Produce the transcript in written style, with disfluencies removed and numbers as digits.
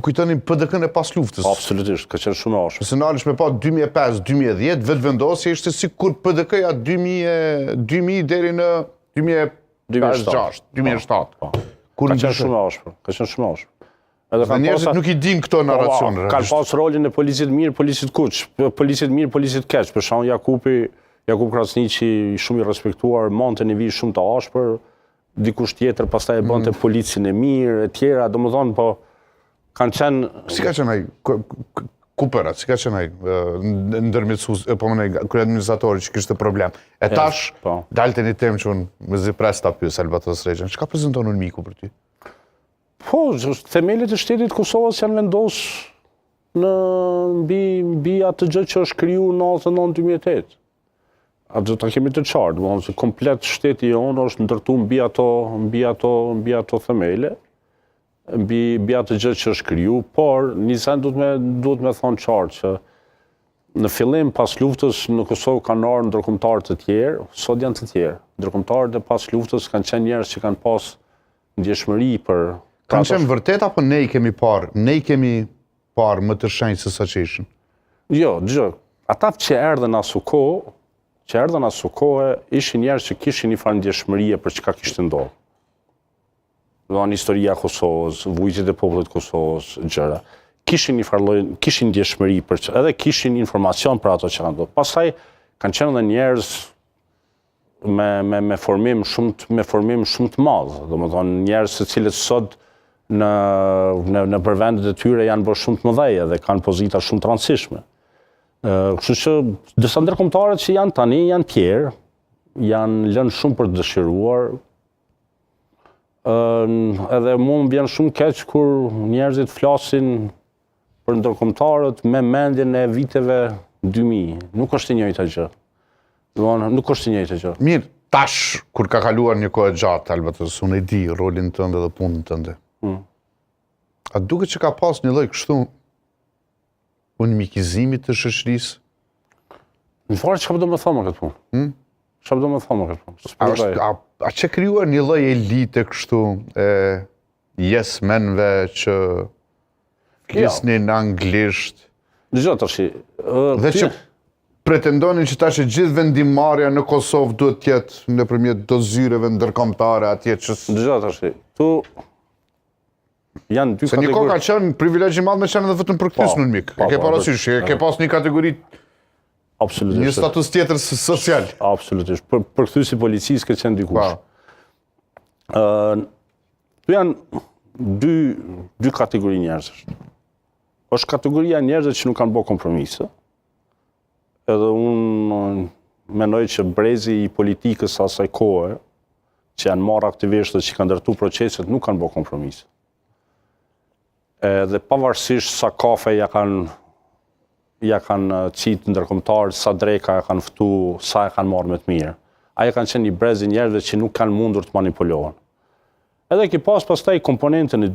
kujtonin PDK-n e pas luftës. Absolutisht, ka qenë shumë e ashpër. Nëse nalesh me pa 2005-2010, vetëvendosja ishte si kur PDK-ja 2000 deri në 2006-2007. Ka qenë shumë e ashpër, ka qenë shumë e ashpër. Dhe njerëzit nuk i din këto narracione. Kanë pas rolin e polisit mirë, polisit kuq, polisit mirë, polisit keq. Për shkak Jakub Krasniqi, shumë i respektuar, monte një vijë shumë të ashpër, dikush tjetër pastaj e bënte policin e mirë, e tjera, domethënë po kanë qenë. Si ka qenë ai Kuperat, si ka qenë ai ndërmjetësues, po më kryeadministratori që kishte problem. E tash dalte një temë që unë më zi pres ta pyes Albatos Rexhen. Çka prezanton Ulmiku për ty? Po, themelet e shtetit Kosovës janë vendosur mbi atë gjë që është kriju në 99-2008. Atë ta kemi të qartë, domethënë se komplet shteti jonë është ndërtuar mbi ato themele, mbi atë gjë që është kriju, por nisën duhet me thonë qartë që në fillim pas luftës në Kosovë kanë ardhur ndërkombëtar të tjerë, sot janë të tjerë. Ndërkombëtarët e pas luftës kanë qenë njerëz që kanë pas ndjeshmëri për. Kanë qenë vërtet apo ne i kemi parë më të shenjtë se sa që ishin? Jo, dëgjoj. Ata që erdhën asu kohë, ishin njerëz që kishin një farë ndjeshmërie për çka kishte ndodhur. Domethënë historia e Kosovës, vujtjet e popullit të Kosovës, gjëra. Kishin një farë lloj, kishin ndjeshmëri edhe kishin informacion për ato që kanë ndodhur. Pastaj kanë qenë edhe njerëz me formim shumë të madh, domethënë njerëz se cilët sot në përvendet e tyre janë bërë shumë të mëdheja dhe kanë pozita shumë të rëndësishme. Kështu që disa ndërkombëtarët që janë tani janë tjerë, janë lënë shumë për të dëshiruar. Edhe mua më vjen shumë keq kur njerëzit flasin për ndërkombëtarët me mendjen e viteve 2000. Nuk është e njëjta gjë. Nuk është e njëjta gjë. Mirë, tash kur ka kaluar një kohë gjatë, Albatos, unë e di rolin tënd dhe punën tënde. A duket që ka pas një lloj kështu unmikizimit të shoqërisë? Në fakt çfarë do të më thonë këtë punë? Çfarë do të më thonë këtë punë? A që krijuar një lloj elite kështu e yes menve që flisnin anglisht? Dëgjoj tash. Dhe që pretendonin që tash gjithë vendimmarrja në Kosovë duhet të jetë nëpërmjet dozyreve ndërkombëtare atje që. Dëgjoj tash. Tu janë dy kategori. Se një kohë ka qenë privilegj i madh me qenë edhe vetëm për këtë në mik. E ke parasysh, e ke pas një kategori. Absolutisht. Një status tjetër social. Absolutisht. Për kthyesi policisë ka qenë dikush. Tu janë dy kategori njerëzish. Është kategoria njerëzve që nuk kanë bërë kompromise. Edhe unë mendoj që brezi i politikës asaj kohe, që janë marrë aktivistët që kanë ndërtuar proceset, nuk kanë bërë kompromise. Dhe pavarësisht sa kafe ja kanë qitë ndërkombëtarë, sa dreka ja kanë ftu, sa e kanë marrë me të mirë. Aja kanë qenë një brez i njerëzve që nuk kanë mundur të manipulohen. Edhe ki pastaj komponentën e